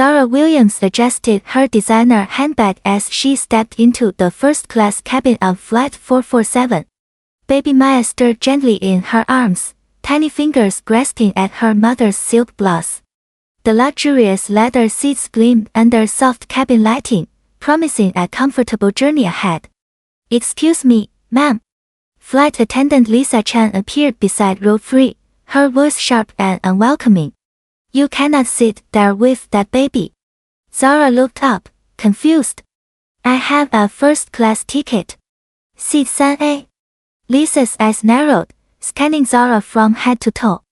Zara Williams adjusted her designer handbag as she stepped into the first-class cabin of Flight 447. Baby Maya stirred gently in her arms, tiny fingers grasping at her mother's silk blouse. The luxurious leather seats gleamed under soft cabin lighting, promising a comfortable journey ahead. "Excuse me, ma'am." Flight attendant Lisa Chen appeared beside row 3, her voice sharp and unwelcoming. "You cannot sit there with that baby." Zara looked up, confused. "I have a first-class ticket. Seat 3A. Lisa's eyes narrowed, scanning Zara from head to toe.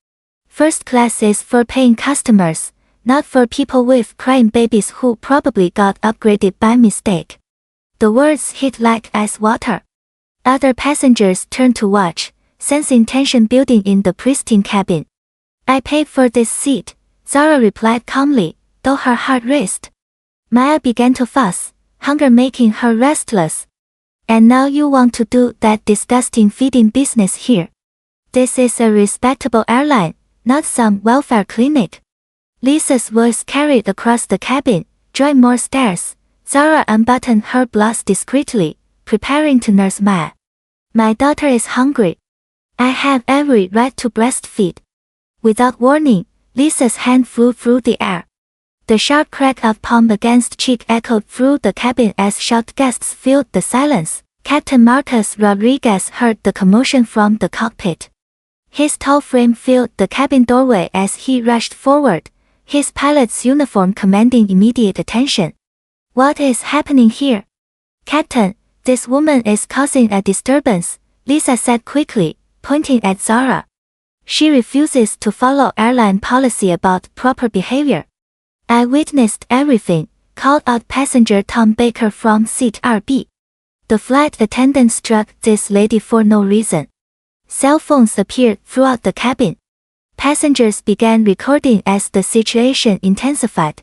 "First class is for paying customers, not for people with crying babies who probably got upgraded by mistake." The words hit like ice water. Other passengers turned to watch, sensing tension building in the pristine cabin. "I paid for this seat," Zara replied calmly, though her heart raced. Maya began to fuss, hunger making her restless. "And now you want to do that disgusting feeding business here? This is a respectable airline, not some welfare clinic." Lisa's voice carried across the cabin, drawing more stares. Zara unbuttoned her blouse discreetly, preparing to nurse Maya. "My daughter is hungry. I have every right to breastfeed." Without warning, Lisa's hand flew through the air. The sharp crack of palm against cheek echoed through the cabin as shout guests filled the silence. Captain Marcus Rodriguez heard the commotion from the cockpit. His tall frame filled the cabin doorway as he rushed forward, his pilot's uniform commanding immediate attention. "What is happening here?" "Captain, this woman is causing a disturbance," Lisa said quickly, pointing at Zara. "She refuses to follow airline policy about proper behavior." "I witnessed everything," called out passenger Tom Baker from seat RB. The flight attendant struck this lady for no reason. Cell phones appeared throughout the cabin. Passengers began recording as the situation intensified.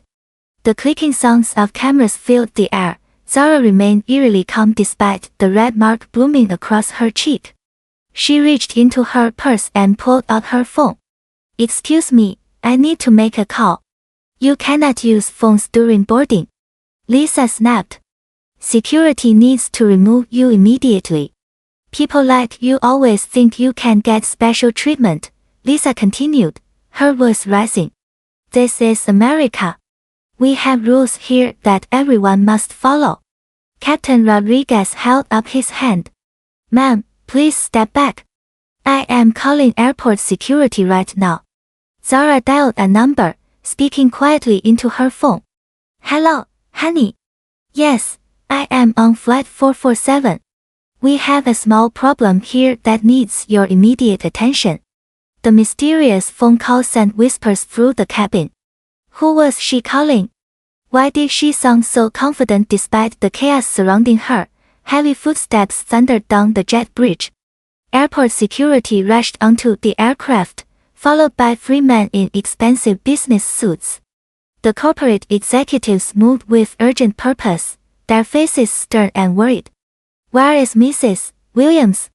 The clicking sounds of cameras filled the air. Zara remained eerily calm despite the red mark blooming across her cheek. She reached into her purse and pulled out her phone. "Excuse me, I need to make a call." "You cannot use phones during boarding," Lisa snapped. "Security needs to remove you immediately. People like you always think you can get special treatment," Lisa continued, her voice rising. "This is America. We have rules here that everyone must follow." Captain Rodriguez held up his hand. "Ma'am, please step back. I am calling airport security right now." Zara dialed a number, speaking quietly into her phone. "Hello, honey. Yes, I am on Flight 447. We have a small problem here that needs your immediate attention." The mysterious phone call sent whispers through the cabin. Who was she calling? Why did she sound so confident despite the chaos surrounding her? Heavy footsteps thundered down the jet bridge. Airport security rushed onto the aircraft, followed by 3 men in expensive business suits. The corporate executives moved with urgent purpose, their faces stern and worried. "Where is Mrs. Williams?"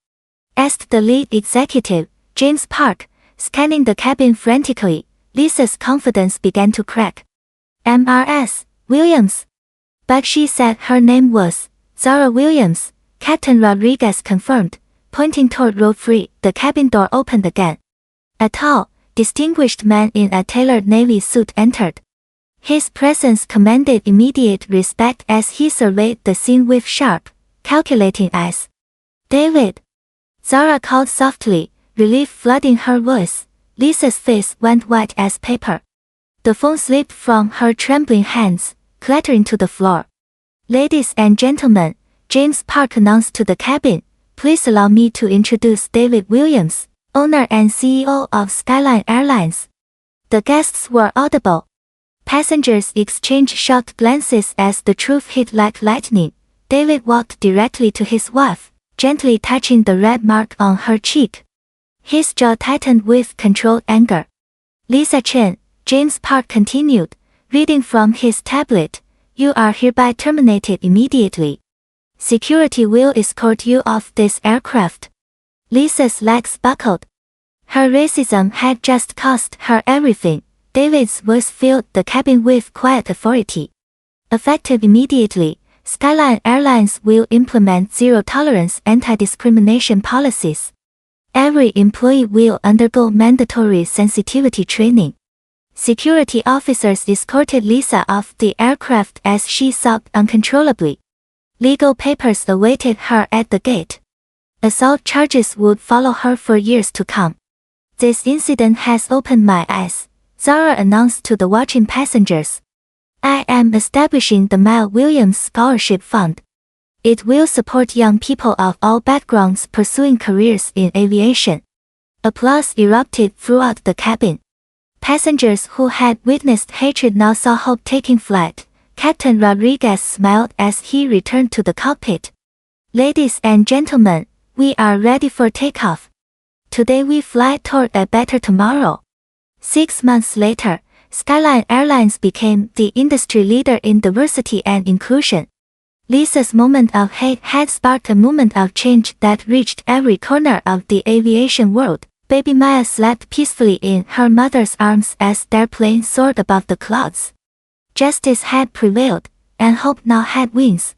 asked the lead executive, James Park, scanning the cabin frantically. Lisa's confidence began to crack. "Mrs. Williams." But she said her name was Zara Williams, Captain Rodriguez confirmed, pointing toward row 3. The cabin door opened again. A tall, distinguished man in a tailored navy suit entered. His presence commanded immediate respect as he surveyed the scene with sharp, calculating eyes. "David," Zara called softly, relief flooding her voice. Lisa's face went white as paper. The phone slipped from her trembling hands, clattering to the floor. "Ladies and gentlemen," James Park announced to the cabin, "please allow me to introduce David Williams, owner and CEO of Skyline Airlines." The guests were audible. Passengers exchanged shocked glances as the truth hit like lightning. David walked directly to his wife, gently touching the red mark on her cheek. His jaw tightened with controlled anger. "Lisa Chen," James Park continued, reading from his tablet, "you are hereby terminated immediately. Security will escort you off this aircraft." Lisa's legs buckled. Her racism had just cost her everything. David's voice filled the cabin with quiet authority. Effective immediately, Skyline Airlines will implement zero-tolerance anti-discrimination policies. Every employee will undergo mandatory sensitivity training. Security officers escorted Lisa off the aircraft as she sobbed uncontrollably. Legal papers awaited her at the gate. Assault charges would follow her for years to come. This incident has opened my eyes, Zara announced to the watching passengers. I am establishing the Zara Williams Scholarship Fund. It will support young people of all backgrounds pursuing careers in aviation. Applause erupted throughout the cabin. Passengers who had witnessed hatred now saw hope taking flight. Captain Rodriguez smiled as he returned to the cockpit. Ladies and gentlemen, we are ready for takeoff. Today we fly toward a better tomorrow. 6 months later, Skyline Airlines became the industry leader in diversity and inclusion. Lisa's moment of hate had sparked a movement of change that reached every corner of the aviation world. Baby Maya slept peacefully in her mother's arms as their plane soared above the clouds. Justice had prevailed, and hope now had wings.